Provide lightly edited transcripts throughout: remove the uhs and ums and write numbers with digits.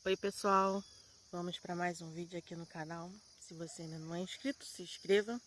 Oi pessoal, vamos para mais um vídeo aqui no canal. Se você ainda não é inscrito, se inscreva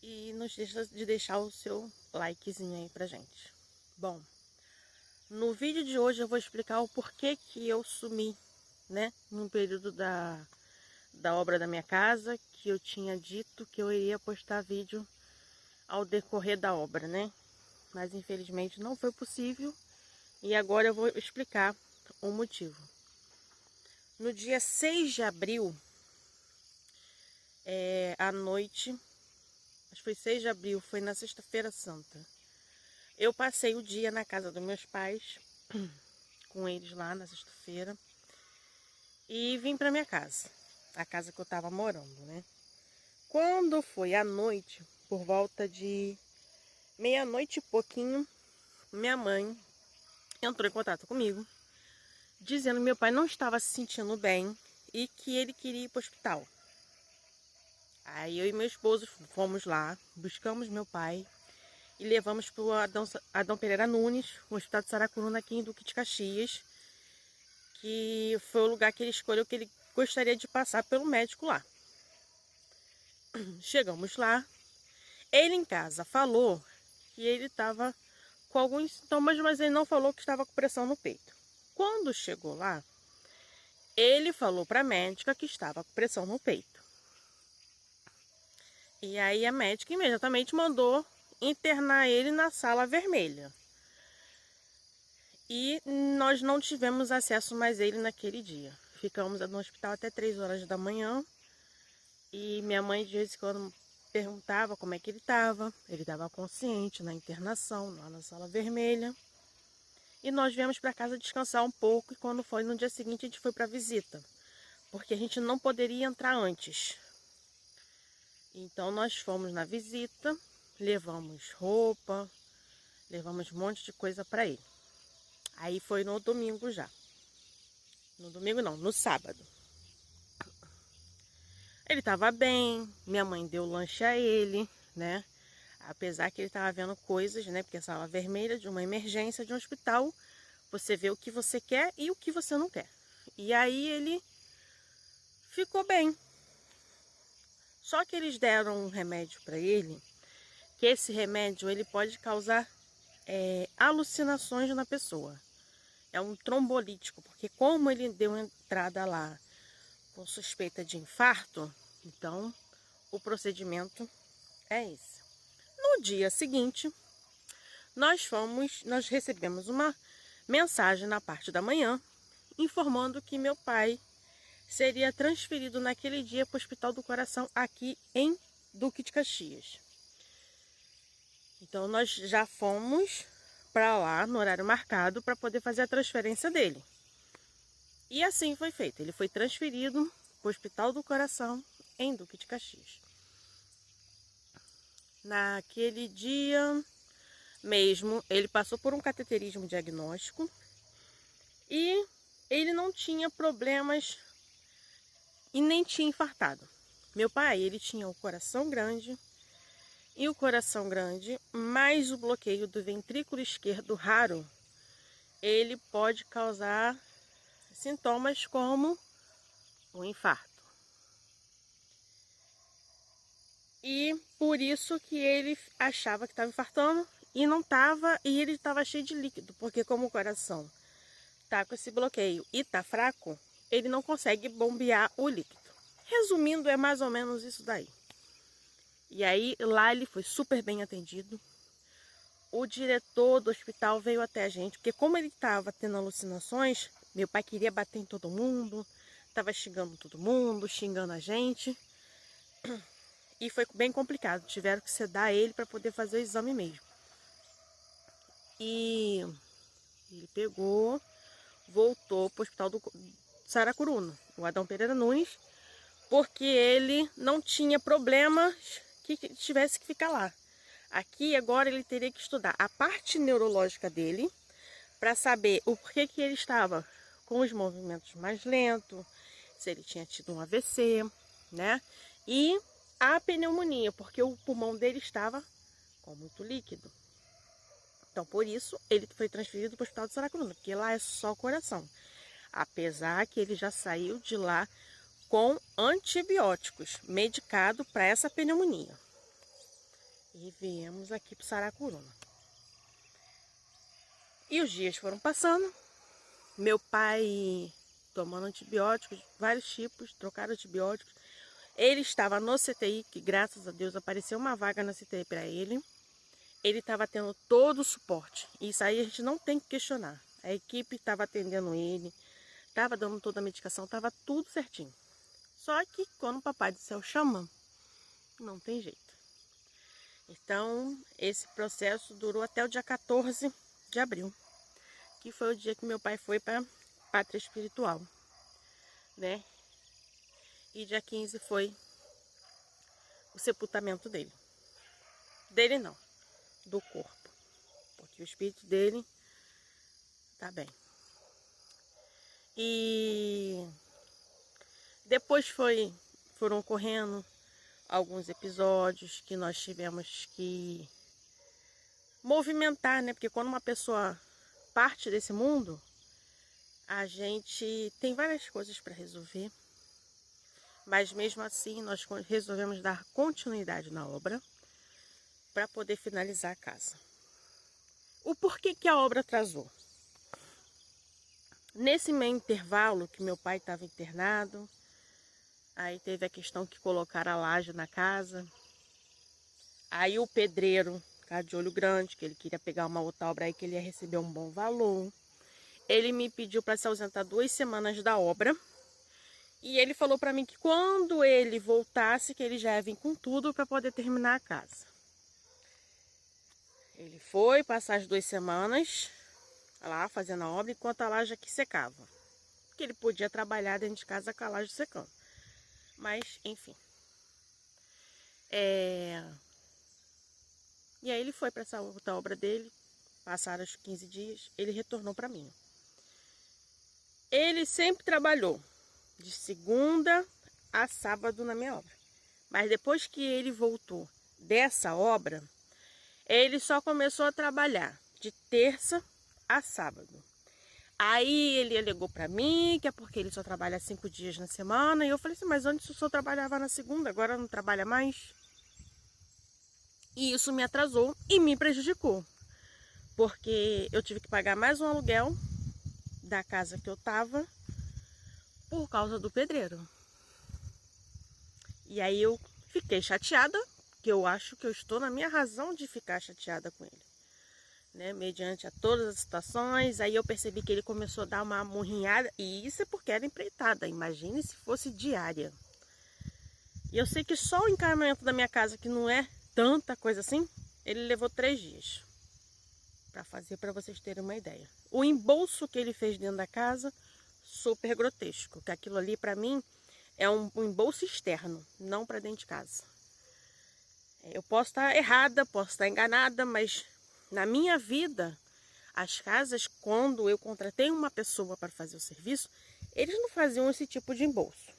e não deixa de deixar o seu likezinho aí pra gente. Bom, no vídeo de hoje eu vou explicar o porquê que eu sumi, né, no período da obra da minha casa, que eu tinha dito que eu iria postar vídeo ao decorrer da obra, né? Mas infelizmente não foi possível e agora eu vou explicar o motivo. No dia 6 de abril, à noite, acho que foi 6 de abril, foi na sexta-feira santa. Eu passei o dia na casa dos meus pais, com eles lá na sexta-feira, e vim para minha casa, a casa que eu tava morando, né? Quando foi à noite, por volta de meia-noite e pouquinho, minha mãe entrou em contato comigo, dizendo que meu pai não estava se sentindo bem e que ele queria ir para o hospital. Aí eu e meu esposo fomos lá, buscamos meu pai e levamos para o Adão Pereira Nunes, o Hospital de Saracuruna, aqui em Duque de Caxias, que foi o lugar que ele escolheu, que ele gostaria de passar pelo médico lá. Chegamos lá, ele em casa falou que ele estava com alguns sintomas, mas ele não falou que estava com pressão no peito. Quando chegou lá, ele falou para a médica que estava com pressão no peito. E aí a médica imediatamente mandou internar ele na sala vermelha. E nós não tivemos acesso mais a ele naquele dia. Ficamos no hospital até 3 horas da manhã. E minha mãe de vez em quando perguntava como é que ele estava. Ele estava consciente na internação, lá na sala vermelha. E nós viemos para casa descansar um pouco. E quando foi no dia seguinte a gente foi para visita. Porque a gente não poderia entrar antes. Então nós fomos na visita. Levamos roupa. Levamos um monte de coisa para ele. Aí foi no domingo já. No domingo não, no sábado. Ele estava bem, minha mãe deu lanche a ele, né? Apesar que ele estava vendo coisas, né? Porque a sala vermelha de uma emergência de um hospital, você vê o que você quer e o que você não quer. E aí ele ficou bem. Só que eles deram um remédio para ele, que esse remédio ele pode causar alucinações na pessoa. É um trombolítico, porque como ele deu entrada lá com suspeita de infarto, então o procedimento é esse. No dia seguinte, nós recebemos uma mensagem na parte da manhã informando que meu pai seria transferido naquele dia para o Hospital do Coração aqui em Duque de Caxias. Então nós já fomos para lá no horário marcado para poder fazer a transferência dele. E assim foi feito. Ele foi transferido para o Hospital do Coração em Duque de Caxias. Naquele dia mesmo, ele passou por um cateterismo diagnóstico e ele não tinha problemas e nem tinha infartado. Meu pai, ele tinha o coração grande e o coração grande, mais o bloqueio do ventrículo esquerdo raro, ele pode causar sintomas como o infarto. E por isso que ele achava que estava infartando e não estava, e ele estava cheio de líquido, porque como o coração tá com esse bloqueio e tá fraco, ele não consegue bombear o líquido. Resumindo, é mais ou menos isso daí. E aí, lá ele foi super bem atendido. O diretor do hospital veio até a gente, porque como ele estava tendo alucinações, meu pai queria bater em todo mundo, estava xingando todo mundo, xingando a gente. E foi bem complicado, tiveram que sedar ele para poder fazer o exame mesmo. E ele pegou, voltou para o hospital do Saracuruna, o Adão Pereira Nunes, porque ele não tinha problemas que tivesse que ficar lá. Aqui agora ele teria que estudar a parte neurológica dele para saber o porquê que ele estava com os movimentos mais lentos, se ele tinha tido um AVC, né? E a pneumonia, porque o pulmão dele estava com muito líquido. Então, por isso, ele foi transferido para o Hospital de Saracuruna, porque lá é só coração. Apesar que ele já saiu de lá com antibióticos, medicado para essa pneumonia. E viemos aqui para Saracuruna. E os dias foram passando. Meu pai tomando antibióticos, vários tipos, trocaram antibióticos. Ele estava no CTI, que graças a Deus apareceu uma vaga na CTI para ele. Ele estava tendo todo o suporte. Isso aí a gente não tem que questionar. A equipe estava atendendo ele, estava dando toda a medicação, estava tudo certinho. Só que quando o Papai do Céu chama, não tem jeito. Então, esse processo durou até o dia 14 de abril, que foi o dia que meu pai foi para a pátria espiritual, né? E dia 15 foi o sepultamento dele. Dele não, do corpo, porque o espírito dele tá bem. E depois foram ocorrendo alguns episódios que nós tivemos que movimentar, né? Porque quando uma pessoa parte desse mundo, a gente tem várias coisas para resolver. Mas mesmo assim, nós resolvemos dar continuidade na obra para poder finalizar a casa. O porquê que a obra atrasou? Nesse meio intervalo que meu pai estava internado, aí teve a questão que colocaram a laje na casa. Aí o pedreiro, cara de olho grande, que ele queria pegar uma outra obra aí que ele ia receber um bom valor. Ele me pediu para se ausentar 2 semanas da obra. E ele falou para mim que quando ele voltasse, que ele já ia vir com tudo para poder terminar a casa. Ele foi passar as 2 semanas lá fazendo a obra, enquanto a laje aqui secava. Porque ele podia trabalhar dentro de casa com a laje secando. Mas, enfim. E aí ele foi para essa outra obra dele. Passaram os 15 dias, ele retornou para mim. Ele sempre trabalhou de segunda a sábado na minha obra. Mas depois que ele voltou dessa obra, ele só começou a trabalhar de terça a sábado. Aí ele alegou para mim que é porque ele só trabalha 5 dias na semana. E eu falei assim, mas antes o senhor trabalhava na segunda, agora não trabalha mais? E isso me atrasou e me prejudicou. Porque eu tive que pagar mais um aluguel da casa que eu tava por causa do pedreiro. E aí eu fiquei chateada, que eu acho que eu estou na minha razão de ficar chateada com ele, né? Mediante a todas as situações, aí eu percebi que ele começou a dar uma murrinhada, e isso é porque era empreitada, imagine se fosse diária. E eu sei que só o encaminhamento da minha casa, que não é tanta coisa assim, ele levou 3 dias para fazer, para vocês terem uma ideia. O embolso que ele fez dentro da casa, super grotesco, que aquilo ali para mim é um embolso externo, não para dentro de casa. Eu posso estar errada, posso estar enganada, mas na minha vida, as casas, quando eu contratei uma pessoa para fazer o serviço, eles não faziam esse tipo de embolso.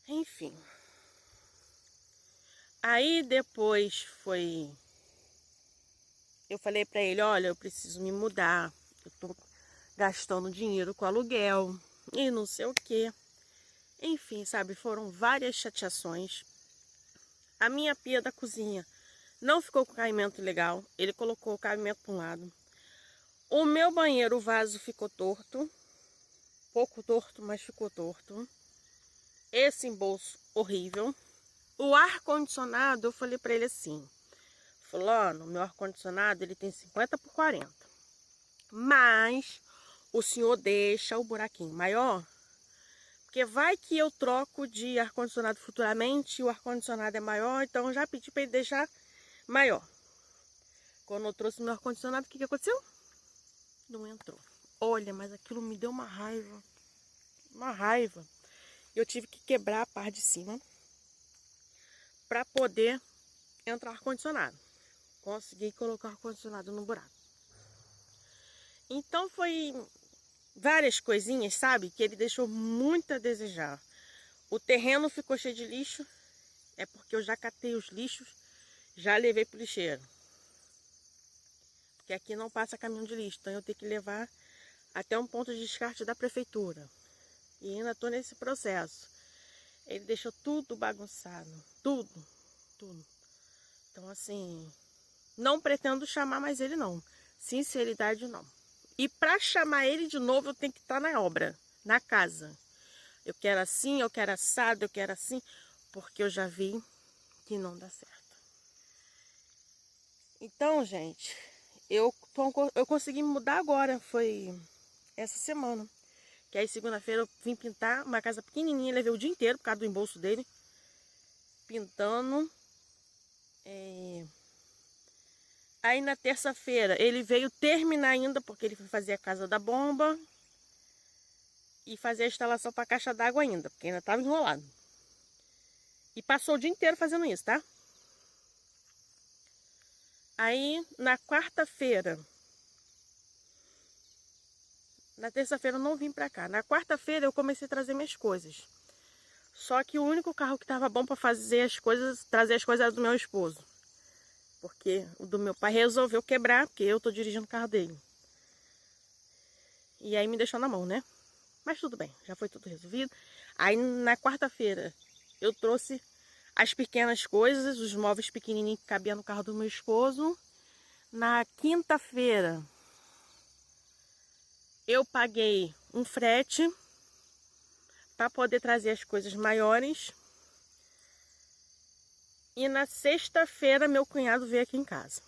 Enfim. Aí depois eu falei para ele, olha, eu preciso me mudar, eu tô gastando dinheiro com aluguel e não sei o quê. Enfim, sabe, foram várias chateações. A minha pia da cozinha não ficou com caimento legal, ele colocou o caimento para um lado. O meu banheiro, o vaso ficou torto, pouco torto, mas ficou torto. Esse embolso horrível. O ar-condicionado, eu falei para ele assim, fulano, meu ar-condicionado ele tem 50 por 40, mas o senhor deixa o buraquinho maior, porque vai que eu troco de ar-condicionado futuramente, o ar-condicionado é maior, então eu já pedi para ele deixar maior. Quando eu trouxe meu ar-condicionado, o que aconteceu? Não entrou. Olha, mas aquilo me deu uma raiva. Uma raiva. Eu tive que quebrar a parte de cima para poder entrar ar-condicionado. Consegui colocar o ar-condicionado no buraco. Então foi várias coisinhas, sabe? Que ele deixou muito a desejar. O terreno ficou cheio de lixo. É porque eu já catei os lixos, já levei pro lixeiro. Porque aqui não passa caminhão de lixo, então eu tenho que levar até um ponto de descarte da prefeitura. E ainda estou nesse processo. Ele deixou tudo bagunçado. Tudo. Então, assim, não pretendo chamar mais ele, não. Sinceridade, não. E para chamar ele de novo, eu tenho que estar na obra, na casa. Eu quero assim, eu quero assado, eu quero assim, porque eu já vi que não dá certo. Então, gente, eu consegui me mudar agora, foi essa semana. Que aí segunda-feira eu vim pintar uma casa pequenininha, levei o dia inteiro por causa do embolso dele. Pintando. Aí na terça-feira ele veio terminar ainda, porque ele foi fazer a casa da bomba. E fazer a instalação para a caixa d'água ainda, porque ainda estava enrolado. E passou o dia inteiro fazendo isso, tá? Aí na quarta-feira... Na terça-feira eu não vim pra cá. Na quarta-feira eu comecei a trazer minhas coisas. Só que o único carro que tava bom pra fazer as coisas, trazer as coisas era do meu esposo. Porque o do meu pai resolveu quebrar, porque eu tô dirigindo o carro dele. E aí me deixou na mão, né? Mas tudo bem, já foi tudo resolvido. Aí na quarta-feira eu trouxe as pequenas coisas, os móveis pequenininhos que cabiam no carro do meu esposo. Na quinta-feira eu paguei um frete para poder trazer as coisas maiores. E na sexta-feira meu cunhado veio aqui em casa.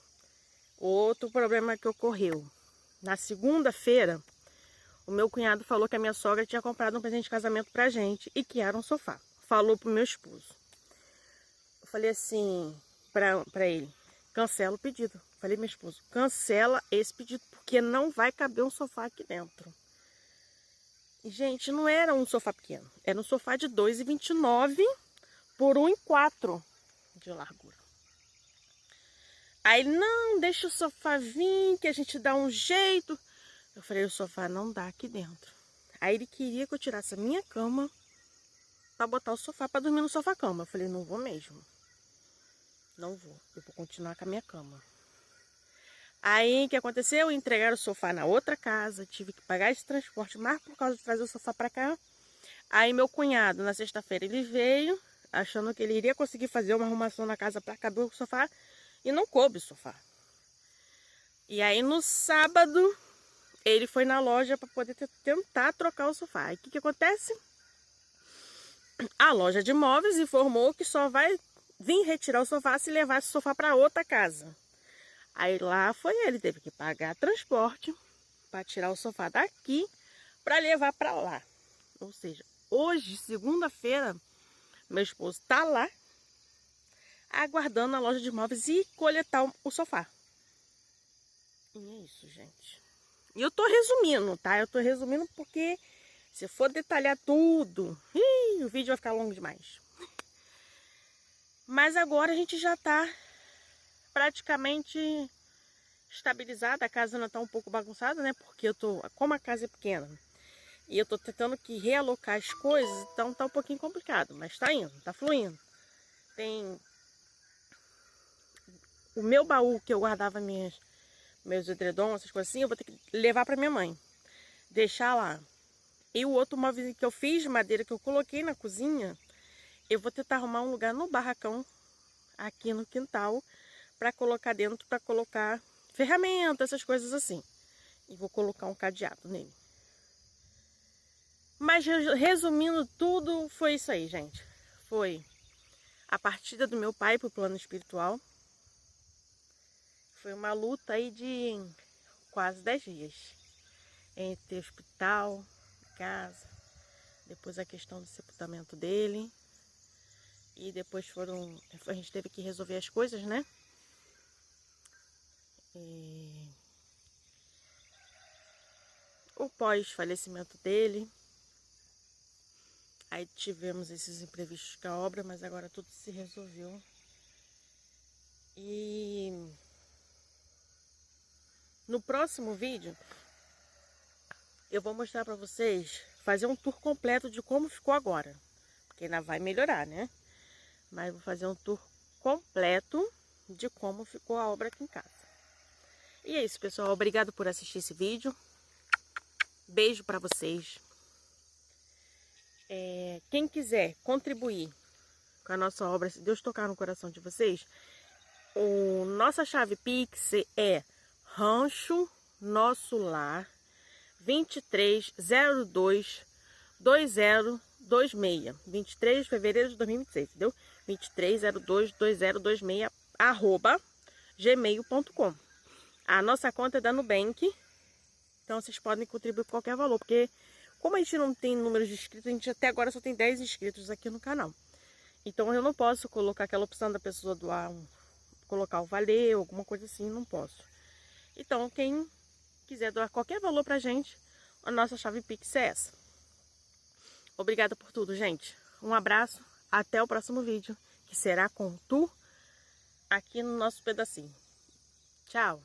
Outro problema que ocorreu. Na segunda-feira, o meu cunhado falou que a minha sogra tinha comprado um presente de casamento pra gente e que era um sofá. Falou pro meu esposo. Eu falei assim pra ele, cancela o pedido. Falei, meu esposo, cancela esse pedido, porque não vai caber um sofá aqui dentro. E, gente, não era um sofá pequeno. Era um sofá de 2,29 por 1,4 de largura. Aí, não, deixa o sofá vir, que a gente dá um jeito. Eu falei, o sofá não dá aqui dentro. Aí ele queria que eu tirasse a minha cama para botar o sofá para dormir no sofá-cama. Eu falei, não vou mesmo. Não vou, eu vou continuar com a minha cama. Aí, o que aconteceu? Entregaram o sofá na outra casa, tive que pagar esse transporte, mas por causa de trazer o sofá para cá. Aí, meu cunhado, na sexta-feira, ele veio, achando que ele iria conseguir fazer uma arrumação na casa para caber o sofá, e não coube o sofá. E aí, no sábado, ele foi na loja para poder tentar trocar o sofá. Aí, o que acontece? A loja de móveis informou que só vai vir retirar o sofá se levasse o sofá para outra casa. Aí lá foi ele, teve que pagar transporte para tirar o sofá daqui para levar para lá. Ou seja, hoje, segunda-feira, meu esposo está lá aguardando a loja de móveis e coletar o sofá. E é isso, gente. E eu tô resumindo, tá? Eu tô resumindo porque se for detalhar tudo, o vídeo vai ficar longo demais. Mas agora a gente já tá praticamente estabilizada. A casa ainda tá um pouco bagunçada, né? Porque como a casa é pequena e eu tô tentando que realocar as coisas, então tá um pouquinho complicado, mas tá indo, tá fluindo. Tem o meu baú que eu guardava meus edredons, essas coisas assim, eu vou ter que levar pra minha mãe, deixar lá. E o outro móvel que eu fiz de madeira que eu coloquei na cozinha, eu vou tentar arrumar um lugar no barracão aqui no quintal para colocar dentro, para colocar ferramentas, essas coisas assim. E vou colocar um cadeado nele. Mas resumindo tudo, foi isso aí, gente. Foi a partida do meu pai pro plano espiritual. Foi uma luta aí de quase 10 dias. Entre hospital, casa, depois a questão do sepultamento dele. E depois a gente teve que resolver as coisas, né? O pós-falecimento dele. Aí tivemos esses imprevistos com a obra, mas agora tudo se resolveu. E no próximo vídeo eu vou mostrar para vocês, fazer um tour completo de como ficou agora. Porque ainda vai melhorar, né? Mas vou fazer um tour completo de como ficou a obra aqui em casa. E é isso, pessoal. Obrigado por assistir esse vídeo. Beijo pra vocês. Quem quiser contribuir com a nossa obra, se Deus tocar no coração de vocês, nossa chave Pix é Rancho Nosso Lar 23022026, 23 de fevereiro de 2026, entendeu? 23022026 @gmail.com. A nossa conta é da Nubank, então vocês podem contribuir por qualquer valor, porque como a gente não tem números de inscritos, a gente até agora só tem 10 inscritos aqui no canal. Então eu não posso colocar aquela opção da pessoa doar, colocar o valeu, alguma coisa assim, não posso. Então quem quiser doar qualquer valor pra gente, a nossa chave Pix é essa. Obrigada por tudo, gente. Um abraço, até o próximo vídeo, que será com tu aqui no nosso pedacinho. Tchau!